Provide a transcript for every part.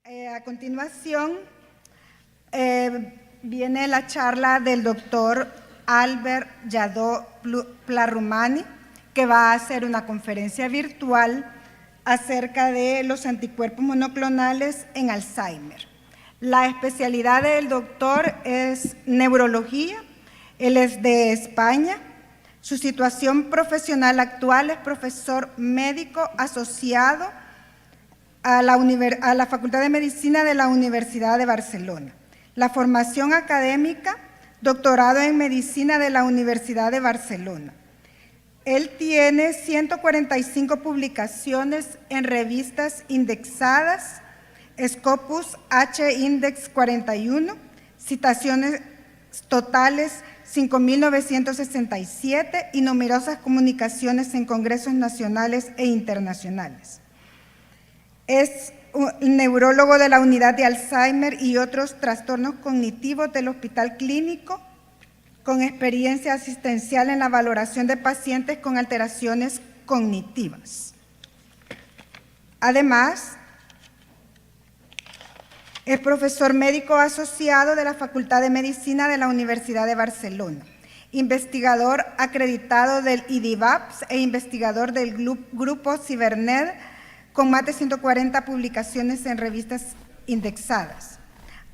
A continuación viene la charla del doctor Albert Jadot Plarumani, que va a hacer una conferencia virtual acerca de los anticuerpos monoclonales en Alzheimer. La especialidad del doctor es neurología, él es de España. Su situación profesional actual es profesor médico asociado a la Facultad de Medicina de la Universidad de Barcelona. La formación académica, doctorado en Medicina de la Universidad de Barcelona. Él tiene 145 publicaciones en revistas indexadas, Scopus H-Index 41, citaciones totales 5.967 y numerosas comunicaciones en congresos nacionales e internacionales. Es un neurólogo de la unidad de Alzheimer y otros trastornos cognitivos del Hospital Clínico, con experiencia asistencial en la valoración de pacientes con alteraciones cognitivas. Además, es profesor médico asociado de la Facultad de Medicina de la Universidad de Barcelona, investigador acreditado del IDIVAPS e investigador del grupo Cibernet, con más de 140 publicaciones en revistas indexadas.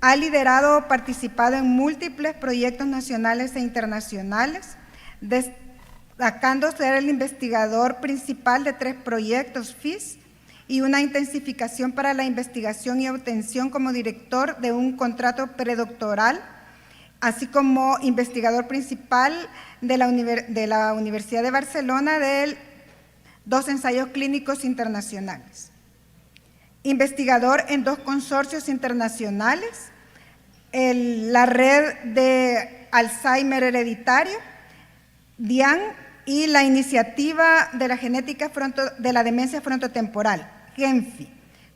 Ha liderado o participado en múltiples proyectos nacionales e internacionales, destacando ser el investigador principal de 3 proyectos FIS y una intensificación para la investigación y obtención como director de un contrato predoctoral, así como investigador principal de la Universidad de Barcelona de 2 ensayos clínicos internacionales. Investigador en 2 consorcios internacionales, la Red de Alzheimer Hereditario, DIAN, y la Iniciativa de la Genética de la Demencia Frontotemporal, GENFI,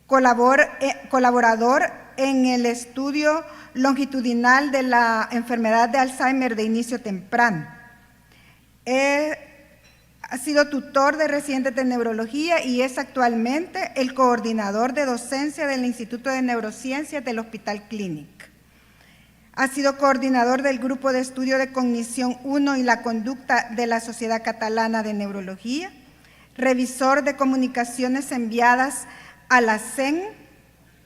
colaborador en el estudio longitudinal de la enfermedad de Alzheimer de inicio temprano. Ha sido tutor de residentes de neurología y es actualmente el coordinador de docencia del Instituto de Neurociencias del Hospital Clínic. Ha sido coordinador del Grupo de Estudio de Cognición 1 y la Conducta de la Sociedad Catalana de Neurología, revisor de comunicaciones enviadas a la CEN,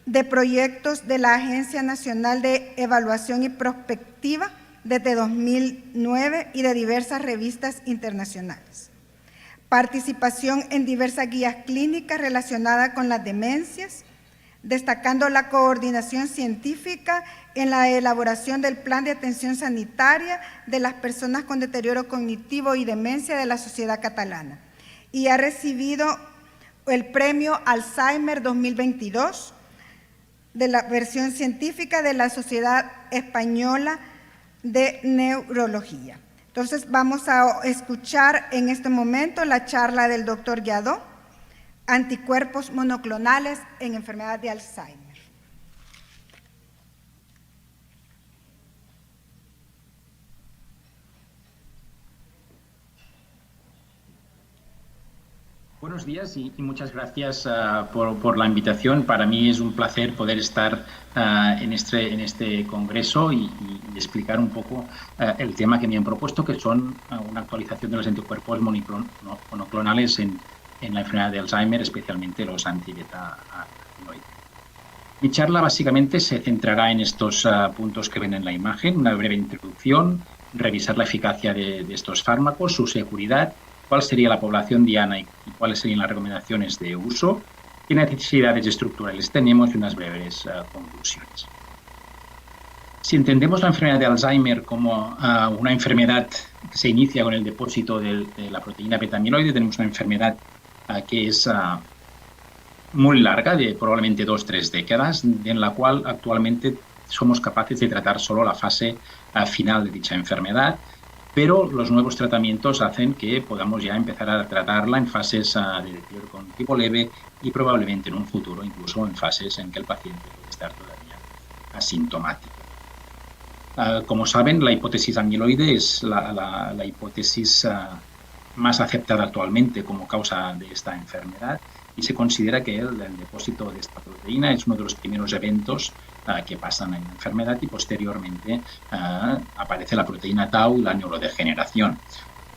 de proyectos de la Agencia Nacional de Evaluación y Prospectiva desde 2009 y de diversas revistas internacionales. Participación en diversas guías clínicas relacionadas con las demencias, destacando la coordinación científica en la elaboración del Plan de Atención Sanitaria de las Personas con Deterioro Cognitivo y Demencia de la Sociedad Catalana. Y ha recibido el Premio Alzheimer 2022 de la versión científica de la Sociedad Española de Neurología. Entonces, vamos a escuchar en este momento la charla del doctor Jadot, anticuerpos monoclonales en enfermedad de Alzheimer. Buenos días y muchas gracias por la invitación. Para mí es un placer poder estar en este congreso y explicar un poco el tema que me han propuesto, que son una actualización de los anticuerpos monoclonales en la enfermedad de Alzheimer, especialmente los anti-beta-amiloide. Mi charla básicamente se centrará en estos puntos que ven en la imagen: una breve introducción, revisar la eficacia de estos fármacos, su seguridad, cuál sería la población diana y cuáles serían las recomendaciones de uso, qué necesidades estructurales tenemos y unas breves conclusiones. Si entendemos la enfermedad de Alzheimer como una enfermedad que se inicia con el depósito de la proteína beta-amiloide, tenemos una enfermedad que es muy larga, de probablemente 2-3 décadas, en la cual actualmente somos capaces de tratar solo la fase final de dicha enfermedad, pero los nuevos tratamientos hacen que podamos ya empezar a tratarla en fases de deterioro cognitivo leve y probablemente en un futuro incluso en fases en que el paciente puede estar todavía asintomático. Como saben, la hipótesis amiloide es la hipótesis más aceptada actualmente como causa de esta enfermedad y se considera que el depósito de esta proteína es uno de los primeros eventos que pasan en la enfermedad y posteriormente aparece la proteína tau y la neurodegeneración.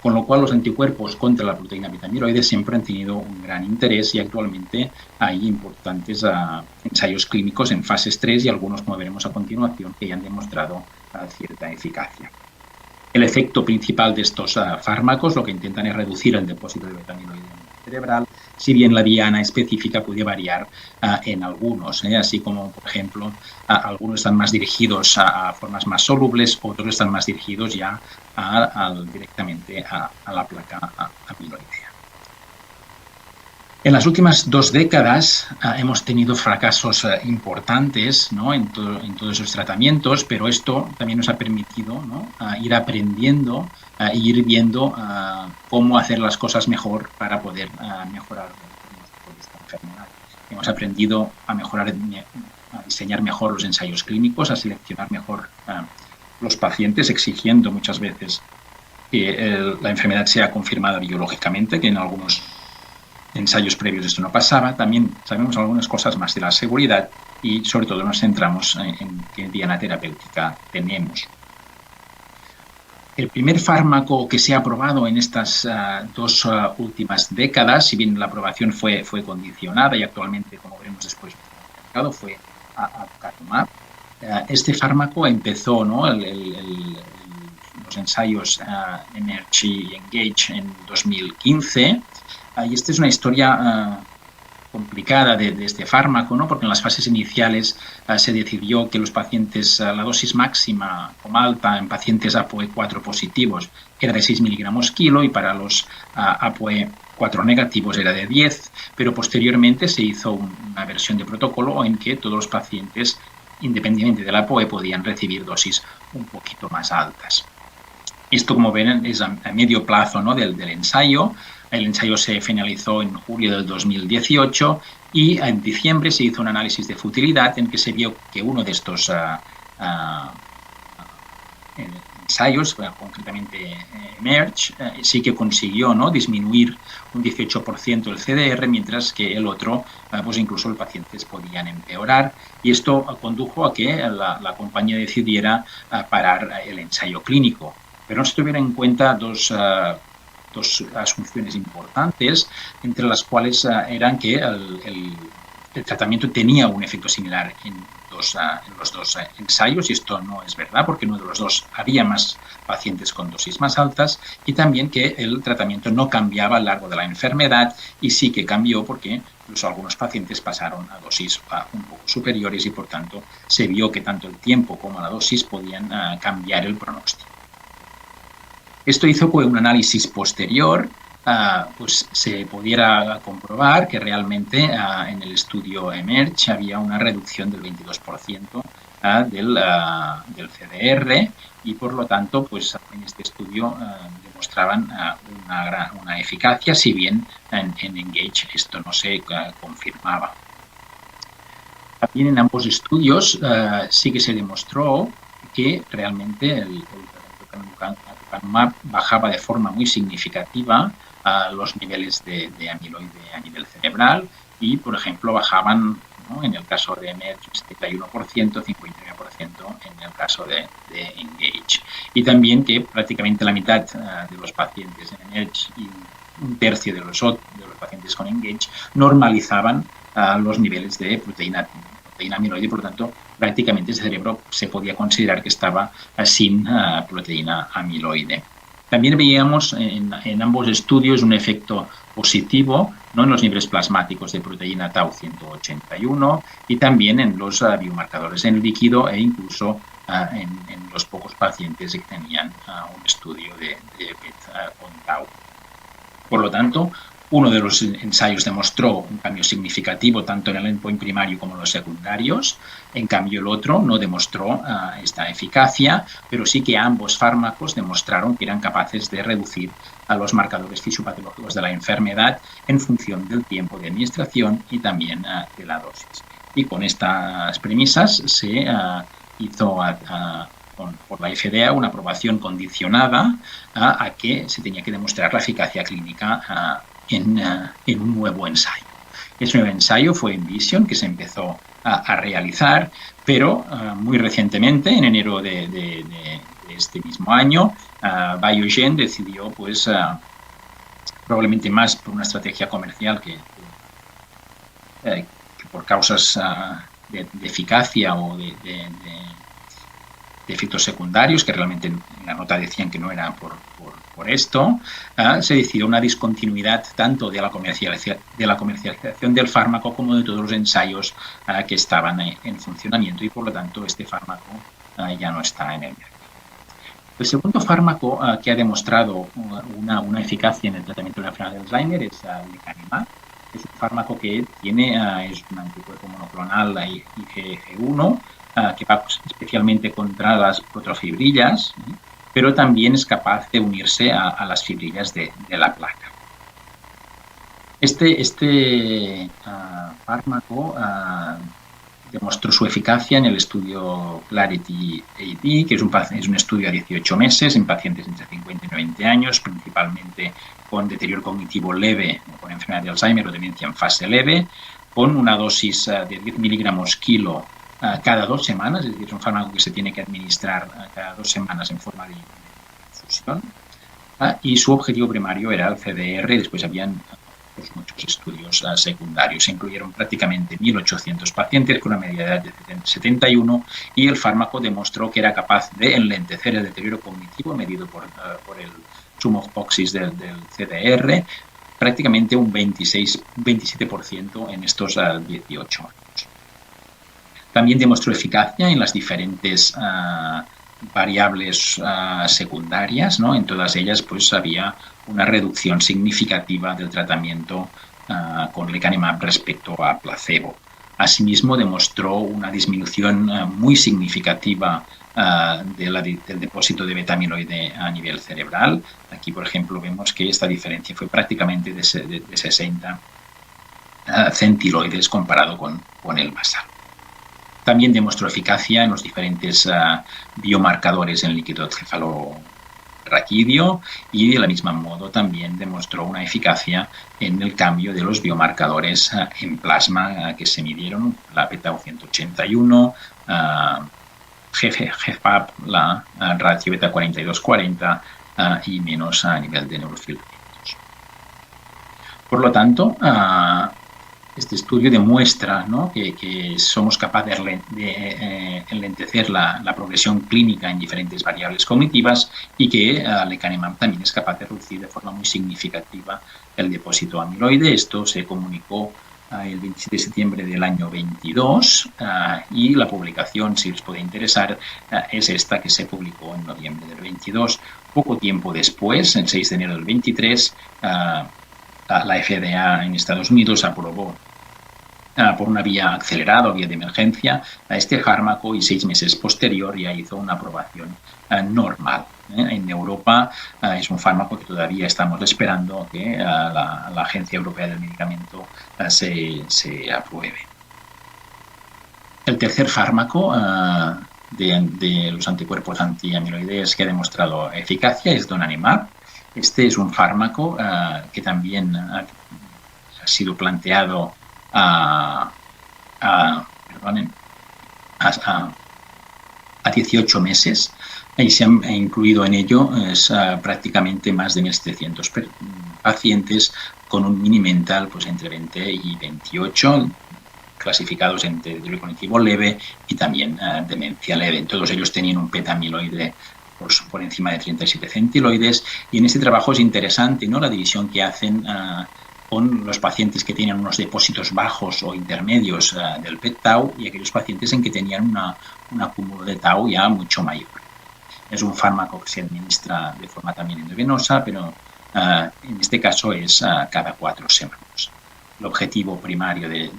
Con lo cual los anticuerpos contra la proteína beta-amiloide siempre han tenido un gran interés y actualmente hay importantes ensayos clínicos en fases 3 y algunos, como veremos a continuación, que ya han demostrado cierta eficacia. El efecto principal de estos fármacos lo que intentan es reducir el depósito de beta-amiloide cerebral, si bien la diana específica puede variar en algunos, así como, por ejemplo, algunos están más dirigidos a formas más solubles, otros están más dirigidos ya directamente a la placa amiloidea. En las últimas 2 décadas hemos tenido fracasos importantes, ¿no?, en todos esos tratamientos, pero esto también nos ha permitido, ¿no?, ir aprendiendo e ir viendo cómo hacer las cosas mejor para poder mejorar el pronóstico de esta enfermedad. Hemos aprendido a diseñar mejor los ensayos clínicos, a seleccionar mejor los pacientes, exigiendo muchas veces que la enfermedad sea confirmada biológicamente, que en algunos ensayos previos esto no pasaba. También sabemos algunas cosas más de la seguridad y sobre todo nos centramos en qué diana terapéutica tenemos. El primer fármaco que se ha aprobado en estas 2 últimas décadas, si bien la aprobación fue condicionada y actualmente, como veremos después, fue aducanumab. Este fármaco empezó, ¿no?, los ensayos Emerge y Engage en 2015. Y esta es una historia complicada de este fármaco, ¿no?, porque en las fases iniciales se decidió que los pacientes, la dosis máxima o alta en pacientes APOE4 positivos era de 6 miligramos kilo y para los APOE4 negativos era de 10, pero posteriormente se hizo una versión de protocolo en que todos los pacientes, independientemente de la APOE, podían recibir dosis un poquito más altas. Esto, como ven, es a medio plazo, ¿no?, del ensayo. El ensayo se finalizó en julio del 2018 y en diciembre se hizo un análisis de futilidad en que se vio que uno de estos ensayos, concretamente Emerge, sí que consiguió, ¿no?, disminuir un 18% el CDR, mientras que el otro, pues incluso los pacientes podían empeorar. Y esto condujo a que la compañía decidiera parar el ensayo clínico. Pero no se tuvieron en cuenta dos asunciones importantes, entre las cuales eran que el tratamiento tenía un efecto similar en los 2 ensayos, y esto no es verdad, porque en uno de los 2 había más pacientes con dosis más altas, y también que el tratamiento no cambiaba a lo largo de la enfermedad, y sí que cambió porque incluso algunos pacientes pasaron a dosis un poco superiores y, por tanto, se vio que tanto el tiempo como la dosis podían cambiar el pronóstico. Esto hizo que un análisis posterior pues se pudiera comprobar que realmente en el estudio Emerge había una reducción del 22% del CDR y, por lo tanto, pues en este estudio demostraban una eficacia, si bien en Engage esto no se confirmaba. También en ambos estudios sí que se demostró que realmente el aducanumab bajaba de forma muy significativa los niveles de amiloide a nivel cerebral y, por ejemplo, bajaban, ¿no?, en el caso de Emerge 71%, 59% en el caso de Engage. Y también que prácticamente la mitad de los pacientes en Emerge y un tercio de los pacientes con Engage normalizaban los niveles de proteína amiloide, por lo tanto, prácticamente el cerebro se podía considerar que estaba sin proteína amiloide. También veíamos en ambos estudios un efecto positivo, ¿no?, en los niveles plasmáticos de proteína tau 181 y también en los biomarcadores en el líquido e incluso en los pocos pacientes que tenían un estudio de PET con tau. Por lo tanto, uno de los ensayos demostró un cambio significativo tanto en el endpoint primario como en los secundarios. En cambio, el otro no demostró esta eficacia, pero sí que ambos fármacos demostraron que eran capaces de reducir a los marcadores fisiopatológicos de la enfermedad en función del tiempo de administración y también de la dosis. Y con estas premisas se hizo por la FDA una aprobación condicionada a que se tenía que demostrar la eficacia clínica en un nuevo ensayo. Ese nuevo ensayo fue Envision, que se empezó a realizar, pero muy recientemente, en enero de este mismo año, Biogen decidió, pues, probablemente más por una estrategia comercial que por causas de eficacia o de efectos secundarios, que realmente en la nota decían que no era por esto, se decidió una discontinuidad tanto de la comercialización del fármaco como de todos los ensayos que estaban en funcionamiento, y por lo tanto este fármaco ya no está en el mercado. El segundo fármaco que ha demostrado una eficacia en el tratamiento de la enfermedad de Alzheimer es lecanemab. Es un fármaco que es un anticuerpo monoclonal IgG1 que va especialmente contra las protofibrilas, pero también es capaz de unirse a las fibrillas de la placa. Este fármaco demostró su eficacia en el estudio Clarity AD, que es un estudio a 18 meses en pacientes entre 50 y 90 años, principalmente con deterioro cognitivo leve, con enfermedad de Alzheimer o demencia en fase leve, con una dosis de 10 miligramos kilo cada 2 semanas, es decir, es un fármaco que se tiene que administrar cada 2 semanas en forma de infusión, y su objetivo primario era el CDR. Después habían muchos estudios secundarios. Se incluyeron prácticamente 1.800 pacientes con una media de edad de 71, y el fármaco demostró que era capaz de enlentecer el deterioro cognitivo medido por el Sum of Boxes del CDR, prácticamente un 27% en estos 18 años. También demostró eficacia en las diferentes variables secundarias, ¿no? En todas ellas, pues, había una reducción significativa del tratamiento con lecanemab respecto a placebo. Asimismo, demostró una disminución muy significativa del depósito de beta-amiloide a nivel cerebral. Aquí, por ejemplo, vemos que esta diferencia fue prácticamente de 60 centiloides comparado con el basal. También demostró eficacia en los diferentes biomarcadores en líquido encefalorraquídeo, y de la misma modo también demostró una eficacia en el cambio de los biomarcadores en plasma que se midieron, la beta-181, GFAP, la ratio beta 42-40 y menos a nivel de neurofilamentos. Por lo tanto, este estudio demuestra, ¿no?, que somos capaces de enlentecer la progresión clínica en diferentes variables cognitivas, y que lecanemab también es capaz de reducir de forma muy significativa el depósito amiloide. Esto se comunicó el 27 de septiembre del año 22, y la publicación, si os puede interesar, es esta, que se publicó en noviembre del 22. Poco tiempo después, el 6 de enero del 23, la FDA en Estados Unidos aprobó por una vía acelerada o vía de emergencia a este fármaco, y 6 meses posterior ya hizo una aprobación normal. En Europa es un fármaco que todavía estamos esperando que la Agencia Europea del Medicamento se apruebe. El tercer fármaco de los anticuerpos antiamiloideos que ha demostrado eficacia es donanemab. Este es un fármaco que también ha sido planteado a 18 meses, y se han incluido en ello prácticamente más de 1.700 pacientes con un Mini-Mental, pues, entre 20 y 28, clasificados entre deterioro cognitivo leve y también demencia leve. Todos ellos tenían un beta-amiloide por encima de 37 centiloides, y en este trabajo es interesante, ¿no?, la división que hacen con los pacientes que tienen unos depósitos bajos o intermedios del PET-tau, y aquellos pacientes en que tenían un acúmulo de tau ya mucho mayor. Es un fármaco que se administra de forma también endovenosa, pero en este caso es cada 4 semanas. El objetivo primario de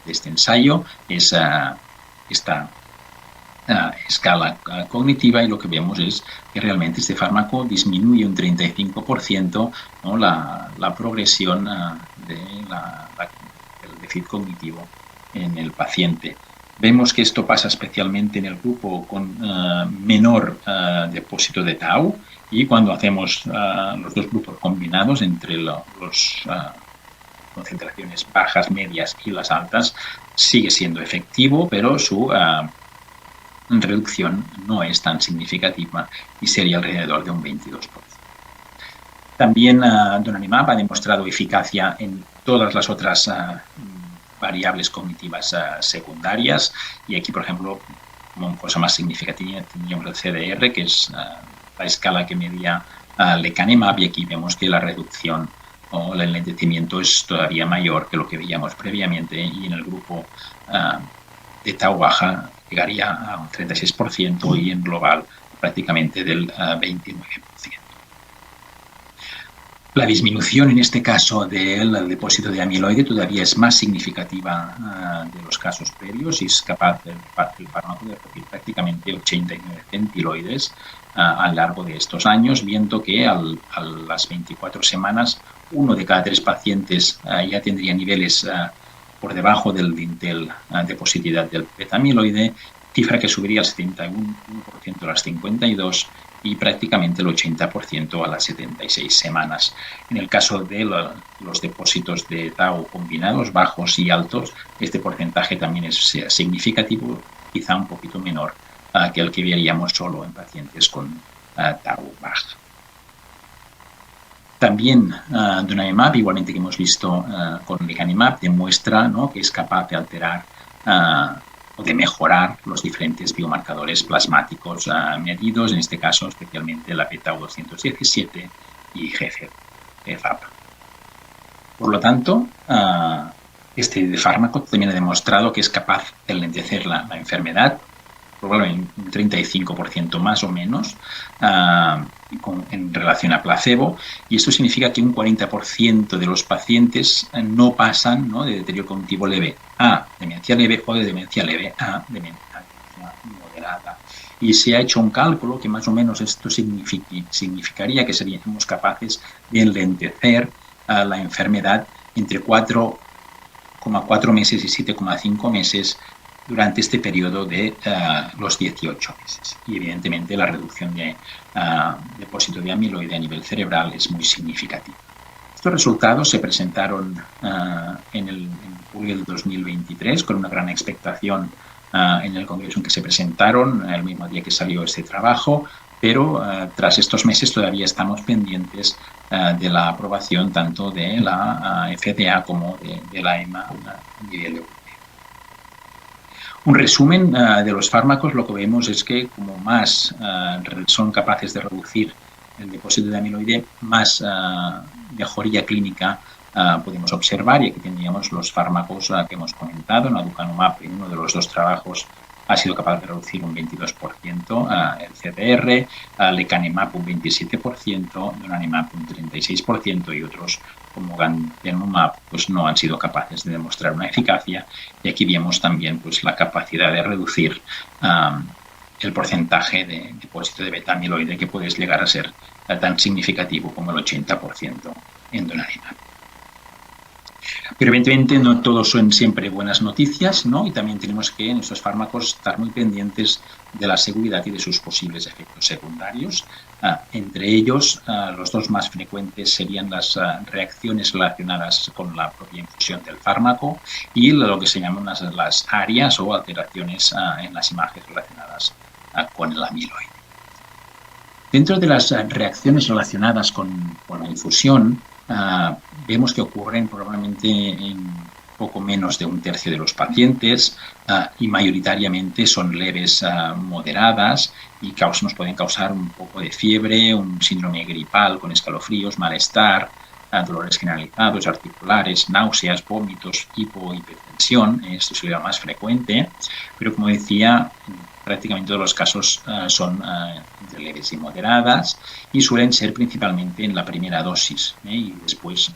este ensayo es esta escala cognitiva, y lo que vemos es que realmente este fármaco disminuye un 35%, ¿no?, la progresión del déficit cognitivo en el paciente. Vemos que esto pasa especialmente en el grupo con menor depósito de tau, y cuando hacemos los dos grupos combinados entre los concentraciones bajas, medias y las altas, sigue siendo efectivo, pero su reducción no es tan significativa y sería alrededor de un 22%. También donanemab ha demostrado eficacia en todas las otras variables cognitivas secundarias, y aquí, por ejemplo, como cosa más significativa, teníamos el CDR, que es la escala que medía lecanemab, y aquí vemos que la reducción o el enlentecimiento es todavía mayor que lo que veíamos previamente, y en el grupo de tau baja llegaría a un 36% y en global prácticamente del 29%. La disminución en este caso del depósito de amiloide todavía es más significativa de los casos previos, y es capaz el fármaco de reducir prácticamente 89 centiloides a lo largo de estos años, viendo que a las 24 semanas 1 de cada 3 pacientes ya tendría niveles por debajo del dintel de positividad del beta-amiloide, cifra que subiría al 71% a las 52 y prácticamente el 80% a las 76 semanas. En el caso de los depósitos de tau combinados, bajos y altos, este porcentaje también es significativo, quizá un poquito menor que el que veríamos solo en pacientes con tau baja. También donanemab, igualmente que hemos visto con lecanemab, demuestra, ¿no?, que es capaz de alterar o de mejorar los diferentes biomarcadores plasmáticos medidos, en este caso especialmente la beta-217 y GFAP. Por lo tanto, este fármaco también ha demostrado que es capaz de enlentecer la enfermedad, probablemente un 35% más o menos en relación a placebo, y esto significa que un 40% de los pacientes no pasan, ¿no?, de deterioro cognitivo leve a demencia leve o de demencia leve a demencia moderada. Y se ha hecho un cálculo que más o menos esto significaría que seríamos capaces de enlentecer la enfermedad entre 4,4 meses y 7,5 meses durante este periodo de los 18 meses. Y evidentemente la reducción de depósito de amiloide a nivel cerebral es muy significativa. Estos resultados se presentaron en julio del 2023 con una gran expectación en el congreso en que se presentaron, el mismo día que salió este trabajo, pero tras estos meses todavía estamos pendientes de la aprobación tanto de la FDA como de la EMA a nivel europeo. Un resumen de los fármacos, lo que vemos es que como más son capaces de reducir el depósito de amiloide, más mejoría clínica podemos observar, y aquí tendríamos los fármacos que hemos comentado. Aducanumab, en uno de los dos trabajos, ha sido capaz de reducir un 22% el CDR, lecanemab un 27%, donanemab un 36%, y otros como gantenerumab pues no han sido capaces de demostrar una eficacia, y aquí vemos también pues la capacidad de reducir el porcentaje de depósito de beta-amiloide, que puede llegar a ser tan significativo como el 80% en donanemab. Pero evidentemente no todos son siempre buenas noticias, ¿no? Y también tenemos que en estos fármacos estar muy pendientes de la seguridad y de sus posibles efectos secundarios. Entre ellos, los dos más frecuentes serían las reacciones relacionadas con la propia infusión del fármaco y lo que se llaman las ARIAs o alteraciones en las imágenes relacionadas con el amiloide. Dentro de las reacciones relacionadas con la infusión, vemos que ocurren probablemente en poco menos de un tercio de los pacientes y mayoritariamente son leves, moderadas, y nos pueden causar un poco de fiebre, un síndrome gripal con escalofríos, malestar, dolores generalizados, articulares, náuseas, vómitos, hipohipertensión. Esto sería lo más frecuente, pero como decía, prácticamente todos los casos son entre leves y moderadas, y suelen ser principalmente en la primera dosis, y después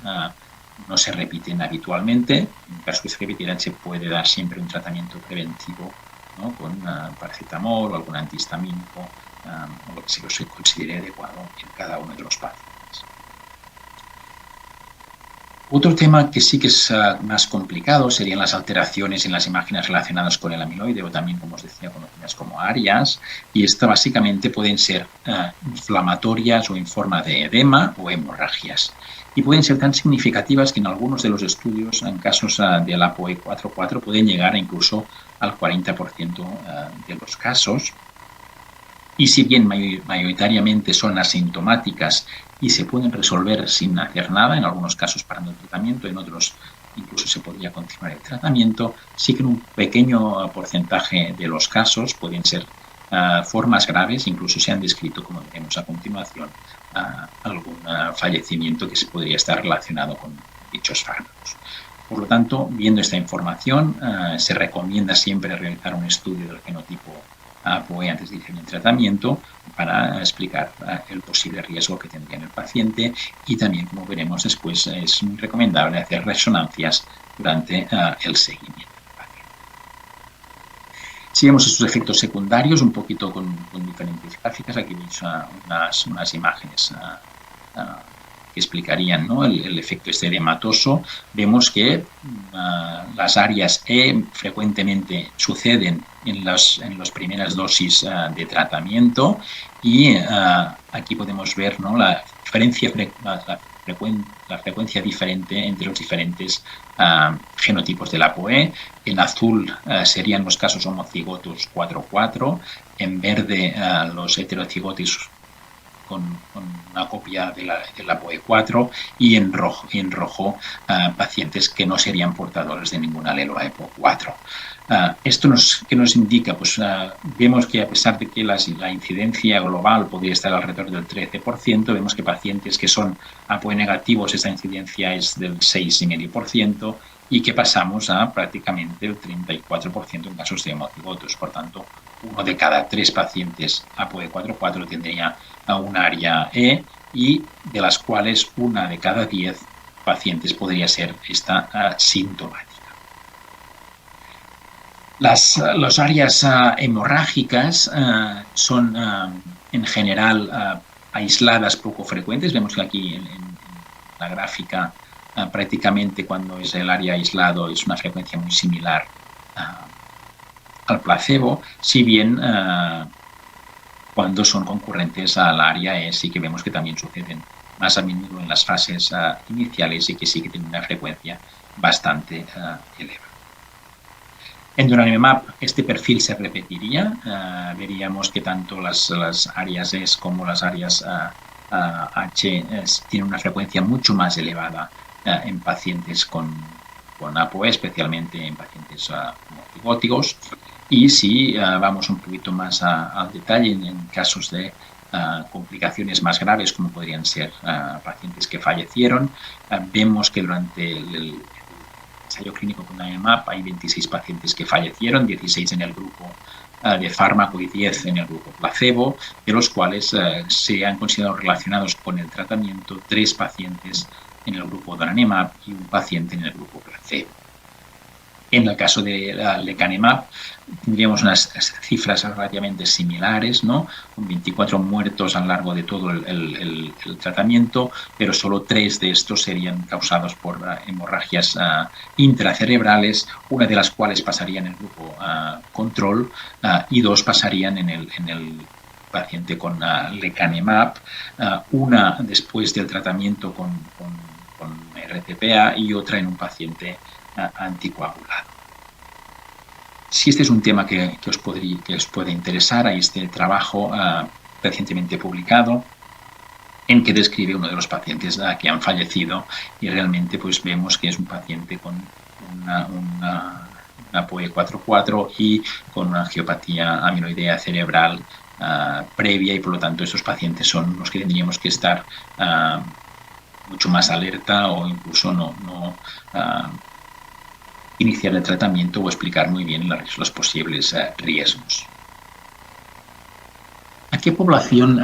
no se repiten habitualmente. En caso que se repitieran, se puede dar siempre un tratamiento preventivo, ¿no?, con paracetamol o algún antihistamínico, o lo que se considere adecuado en cada uno de los pacientes. Otro tema que sí que es más complicado serían las alteraciones en las imágenes relacionadas con el amiloide o también, como os decía, conocidas como ARIAS. Y estas básicamente pueden ser inflamatorias o en forma de edema o hemorragias. Y pueden ser tan significativas que en algunos de los estudios, en casos del APOE4/4, pueden llegar incluso al 40% de los casos. Y si bien mayoritariamente son asintomáticas y se pueden resolver sin hacer nada, en algunos casos parando el tratamiento, en otros incluso se podría continuar el tratamiento, sí que en un pequeño porcentaje de los casos pueden ser formas graves, incluso se han descrito, como veremos a continuación, algún fallecimiento que se podría estar relacionado con dichos fármacos. Por lo tanto, viendo esta información, se recomienda siempre realizar un estudio del genotipo APOE antes de iniciar el tratamiento para explicar el posible riesgo que tendría en el paciente, y también, como veremos después, es muy recomendable hacer resonancias durante el seguimiento del paciente. Si vemos estos efectos secundarios un poquito con diferentes gráficas, aquí veis unas imágenes que explicarían, ¿no?, el efecto edematoso. Vemos que las áreas E frecuentemente suceden en las primeras dosis de tratamiento, y aquí podemos ver, ¿no?, la frecuencia diferente entre los diferentes genotipos del APOE. En azul serían los casos homocigotos 4/4, en verde los heterocigotos con una copia de la APOE4, y en rojo pacientes que no serían portadores de ningún alelo APOE4. ¿Esto qué nos indica? Pues vemos que, a pesar de que la incidencia global podría estar alrededor del 13%, vemos que pacientes que son APOE negativos, esta incidencia es del 6,5%, y que pasamos a prácticamente el 34% en casos de homocigotos. Por tanto, 1 de cada 3 pacientes APOE4/4 tendría un área E, y de las cuales 1 de cada 10 pacientes podría ser esta sintomática. Las áreas hemorrágicas son en general aisladas, poco frecuentes. Vemos que aquí en la gráfica prácticamente, cuando es el área aislado, es una frecuencia muy similar al placebo, si bien cuando son concurrentes al área E sí que vemos que también suceden más a menudo en las fases iniciales, y que sí que tienen una frecuencia bastante elevada. En donanemab este perfil se repetiría. Veríamos que tanto las áreas E como las áreas H tienen una frecuencia mucho más elevada en pacientes con APOE, especialmente en pacientes homocigóticos. Y si vamos un poquito más al detalle, en casos de complicaciones más graves, como podrían ser pacientes que fallecieron, vemos que durante el ensayo clínico con donanemab hay 26 pacientes que fallecieron, 16 en el grupo de fármaco y 10 en el grupo placebo, de los cuales se han considerado relacionados con el tratamiento 3 pacientes en el grupo donanemab y 1 paciente en el grupo placebo. En el caso de lecanemab tendríamos unas cifras relativamente similares, ¿no?, con 24 muertos a lo largo de todo el tratamiento, pero solo 3 de estos serían causados por hemorragias intracerebrales, 1 de las cuales pasaría en el grupo control y 2 pasarían en el paciente con lecanemab, 1 después del tratamiento con RTPA y otra en un paciente anticoagulado. Si este es un tema que os puede interesar, hay este trabajo recientemente publicado en que describe uno de los pacientes que han fallecido, y realmente pues vemos que es un paciente con una APOE4/4 y con una angiopatía amiloidea cerebral previa, y por lo tanto estos pacientes son los que tendríamos que estar mucho más alerta, o incluso no iniciar el tratamiento o explicar muy bien los posibles riesgos. ¿A qué población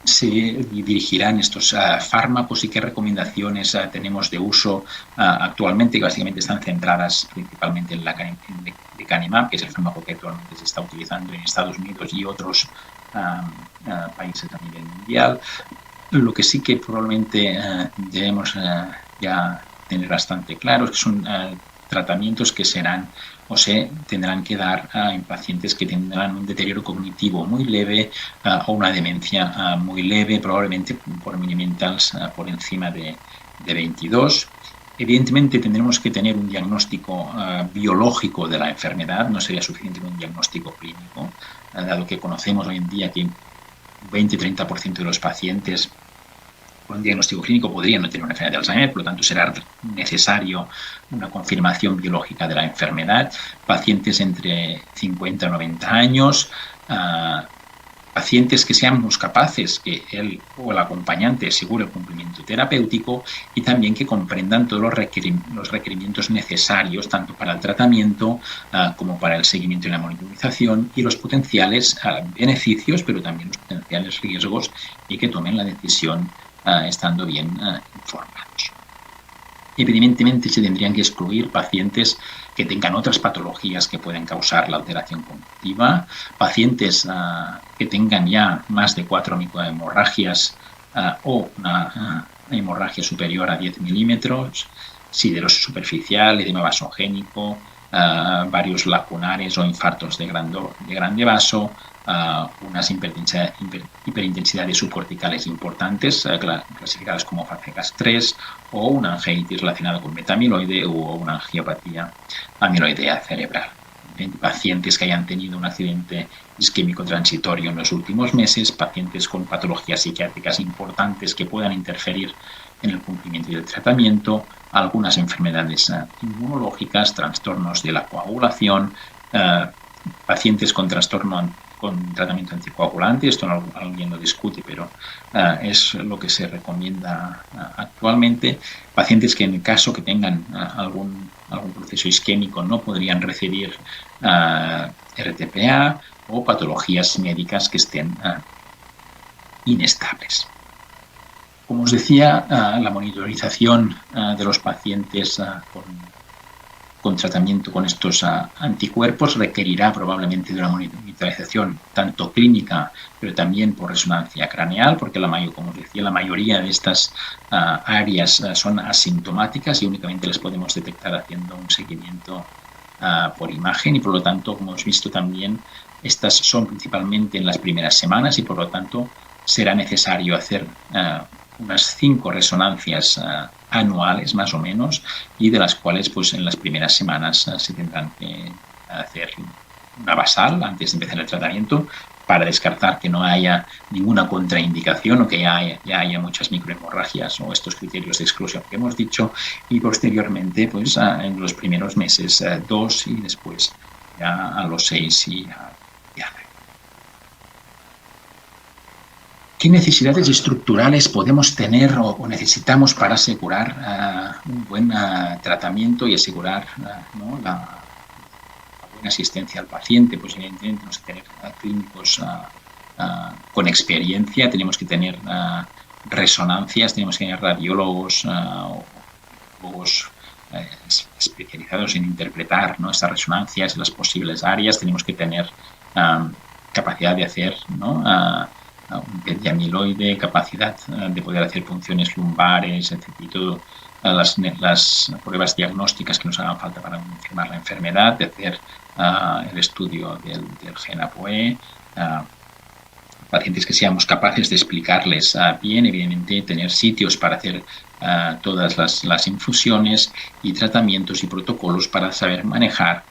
se dirigirán estos fármacos y qué recomendaciones tenemos de uso actualmente, que básicamente están centradas principalmente en lecanemab, que es el fármaco que actualmente se está utilizando en Estados Unidos y otros países a nivel mundial? Lo que sí que probablemente debemos ya tener bastante claro es que son tratamientos que serán o se tendrán que dar en pacientes que tendrán un deterioro cognitivo muy leve o una demencia muy leve, probablemente por minimentals por encima de 22. Evidentemente tendremos que tener un diagnóstico biológico de la enfermedad, no sería suficiente con un diagnóstico clínico, dado que conocemos hoy en día que 20-30% de los pacientes con un diagnóstico clínico podrían no tener una enfermedad de Alzheimer, por lo tanto será necesario una confirmación biológica de la enfermedad. Pacientes entre 50 y 90 años, pacientes que seamos capaces que él o el acompañante asegure el cumplimiento terapéutico y también que comprendan todos los requerimientos necesarios tanto para el tratamiento como para el seguimiento y la monitorización y los potenciales beneficios, pero también los potenciales riesgos y que tomen la decisión estando bien informados. Evidentemente se tendrían que excluir pacientes que tengan otras patologías que pueden causar la alteración cognitiva, pacientes que tengan ya más de 4 microhemorragias o una hemorragia superior a 10 milímetros, siderosis superficial, edema vasogénico, varios lacunares o infartos de grande vaso, unas hiperintensidades subcorticales importantes, clasificadas como FACEGAS 3, o una angiitis relacionada con beta-amiloide o una angiopatía amiloidea cerebral. Pacientes que hayan tenido un accidente isquémico transitorio en los últimos meses, pacientes con patologías psiquiátricas importantes que puedan interferir en el cumplimiento del tratamiento, algunas enfermedades inmunológicas, trastornos de la coagulación, pacientes con tratamiento anticoagulante, esto alguien lo discute, pero es lo que se recomienda actualmente. Pacientes que en el caso que tengan algún proceso isquémico no podrían recibir RTPA o patologías médicas que estén inestables. Como os decía, la monitorización de los pacientes con tratamiento con estos anticuerpos requerirá probablemente de una monitorización tanto clínica, pero también por resonancia craneal, porque como os decía, la mayoría de estas áreas son asintomáticas y únicamente las podemos detectar haciendo un seguimiento por imagen y, por lo tanto, como hemos visto también, estas son principalmente en las primeras semanas y, por lo tanto, será necesario hacer unas 5 resonancias anuales más o menos, y de las cuales pues en las primeras semanas se tendrán que hacer una basal antes de empezar el tratamiento para descartar que no haya ninguna contraindicación o que ya haya muchas microhemorragias o estos criterios de exclusión que hemos dicho, y posteriormente pues en los primeros meses 2 y después ya a los 6 y ¿Qué necesidades estructurales podemos tener o necesitamos para asegurar un buen tratamiento y asegurar la buena asistencia al paciente? Pues evidentemente tenemos que tener clínicos con experiencia, tenemos que tener resonancias, tenemos que tener radiólogos especializados en interpretar estas resonancias en las posibles áreas, tenemos que tener capacidad de hacer un PET de amiloide, capacidad de poder hacer funciones lumbares, etc. Y todas las pruebas diagnósticas que nos hagan falta para confirmar la enfermedad, de hacer el estudio del gen ApoE, pacientes que seamos capaces de explicarles bien, evidentemente tener sitios para hacer todas las infusiones y tratamientos y protocolos para saber manejar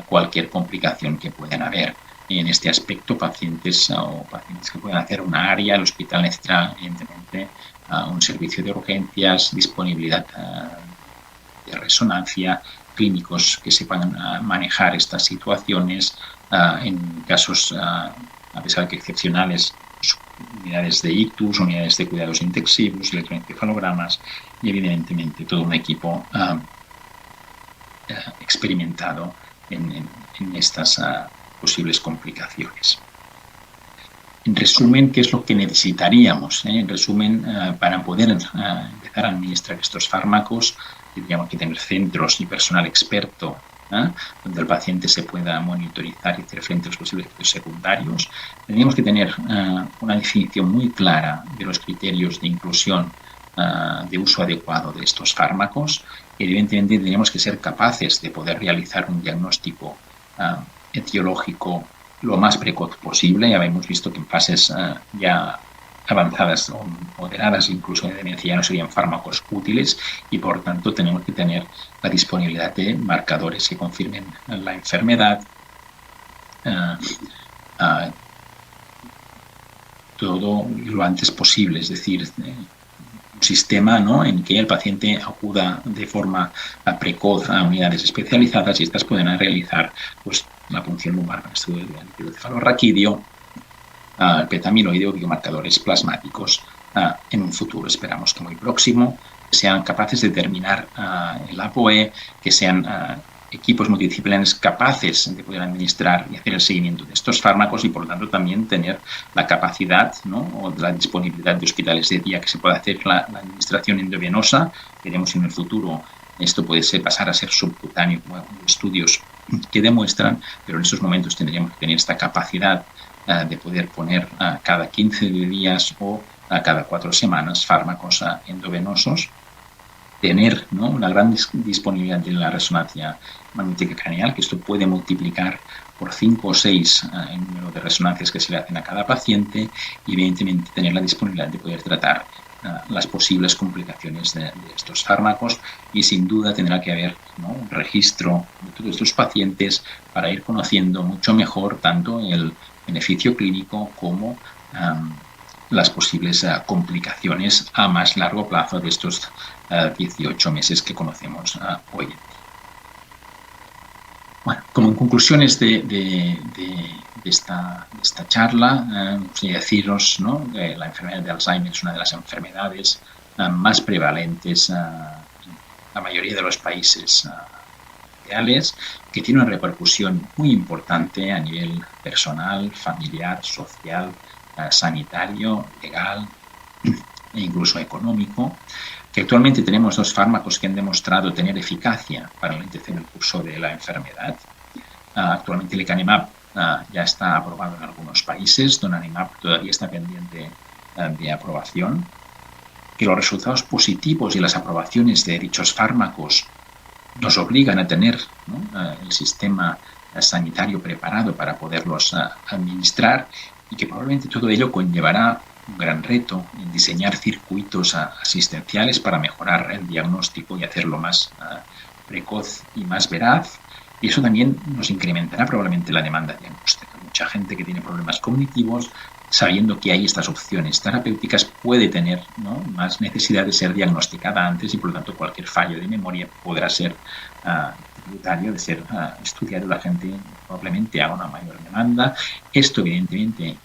cualquier complicación que puedan haber. En este aspecto, pacientes que puedan hacer una área, el hospital necesita, evidentemente, un servicio de urgencias, disponibilidad de resonancia, clínicos que sepan manejar estas situaciones, en casos, a pesar de que excepcionales, unidades de ictus, unidades de cuidados intensivos, electroencefalogramas y, evidentemente, todo un equipo experimentado en estas posibles complicaciones. En resumen, ¿qué es lo que necesitaríamos? En resumen, para poder empezar a administrar estos fármacos, tendríamos que tener centros y personal experto donde el paciente se pueda monitorizar y hacer frente a los posibles efectos secundarios. Tendríamos que tener una definición muy clara de los criterios de inclusión de uso adecuado de estos fármacos. Evidentemente tenemos que ser capaces de poder realizar un diagnóstico etiológico lo más precoz posible. Ya hemos visto que en fases ya avanzadas o moderadas incluso de demencia ya no serían fármacos útiles y por tanto tenemos que tener la disponibilidad de marcadores que confirmen la enfermedad, todo lo antes posible, es decir, un sistema, ¿no?, en que el paciente acuda de forma precoz a unidades especializadas y estas pueden realizar pues, la punción lumbar con estudio de encefalorraquídeo, el petamiloide o biomarcadores plasmáticos en un futuro, esperamos que muy próximo, que sean capaces de determinar el ApoE, que sean equipos multidisciplinares capaces de poder administrar y hacer el seguimiento de estos fármacos y, por lo tanto, también tener la capacidad, ¿no?, o la disponibilidad de hospitales de día que se pueda hacer la administración endovenosa. Veremos si en el futuro esto puede pasar a ser subcutáneo, como estudios que demuestran, pero en estos momentos tendríamos que tener esta capacidad de poder poner cada 15 días o cada 4 semanas fármacos endovenosos, tener, ¿no?, una gran disponibilidad de la resonancia magnética craneal, que esto puede multiplicar por 5 o 6 el número de resonancias que se le hacen a cada paciente y evidentemente tener la disponibilidad de poder tratar las posibles complicaciones de estos fármacos y sin duda tendrá que haber, ¿no?, un registro de todos estos pacientes para ir conociendo mucho mejor tanto el beneficio clínico como las posibles complicaciones a más largo plazo de estos 18 meses que conocemos hoy en día. Bueno, como en conclusiones de esta charla, quería deciros, ¿no?, que la enfermedad de Alzheimer es una de las enfermedades más prevalentes en la mayoría de los países mundiales, que tiene una repercusión muy importante a nivel personal, familiar, social, sanitario, legal e incluso económico, que actualmente tenemos 2 fármacos que han demostrado tener eficacia para lentezar el curso de la enfermedad. Actualmente el lecanemab ya está aprobado en algunos países, donanemab todavía está pendiente de aprobación, que los resultados positivos y las aprobaciones de dichos fármacos nos obligan a tener, ¿no?, el sistema sanitario preparado para poderlos administrar y que probablemente todo ello conllevará un gran reto en diseñar circuitos asistenciales para mejorar el diagnóstico y hacerlo más precoz y más veraz. Y eso también nos incrementará probablemente la demanda diagnóstica. Mucha gente que tiene problemas cognitivos, sabiendo que hay estas opciones terapéuticas, puede tener, ¿no?, más necesidad de ser diagnosticada antes y, por lo tanto, cualquier fallo de memoria podrá ser tributario de ser estudiado. La gente probablemente haga una mayor demanda. Esto, evidentemente,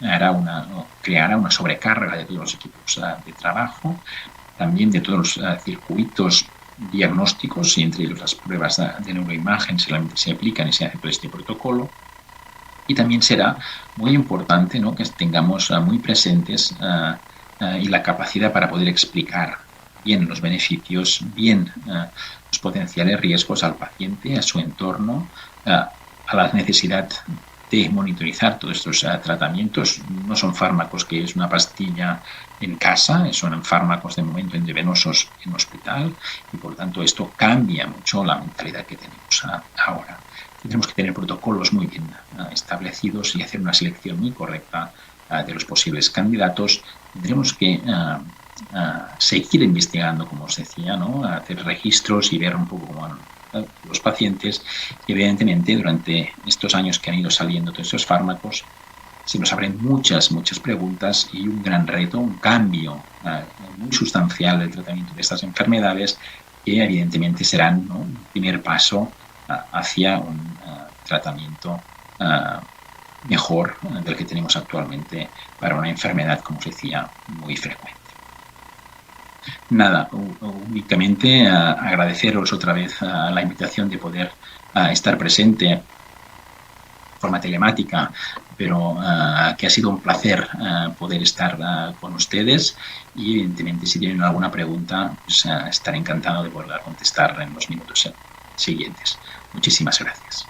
creará una sobrecarga de todos los equipos de trabajo, también de todos los circuitos diagnósticos, y entre ellos las pruebas de neuroimagen se aplican y se hace todo este protocolo. Y también será muy importante, ¿no?, que tengamos muy presentes y la capacidad para poder explicar bien los beneficios, bien los potenciales riesgos al paciente, a su entorno, a la necesidad de monitorizar todos estos tratamientos. No son fármacos que es una pastilla en casa, son fármacos de momento endovenosos en hospital y por tanto esto cambia mucho la mentalidad que tenemos ahora. Tendremos que tener protocolos muy bien establecidos y hacer una selección muy correcta de los posibles candidatos. Tendremos que seguir investigando, como os decía, ¿no?, hacer registros y ver un poco cómo los pacientes. Y evidentemente durante estos años que han ido saliendo todos estos fármacos se nos abren muchas preguntas y un gran reto, un cambio muy sustancial del tratamiento de estas enfermedades que evidentemente serán, ¿no?, un primer paso hacia un tratamiento mejor del que tenemos actualmente para una enfermedad, como os decía, muy frecuente. Nada, únicamente agradeceros otra vez la invitación de poder estar presente de forma telemática, pero que ha sido un placer poder estar con ustedes y evidentemente si tienen alguna pregunta pues, estaré encantado de poder contestar en los minutos siguientes. Muchísimas gracias.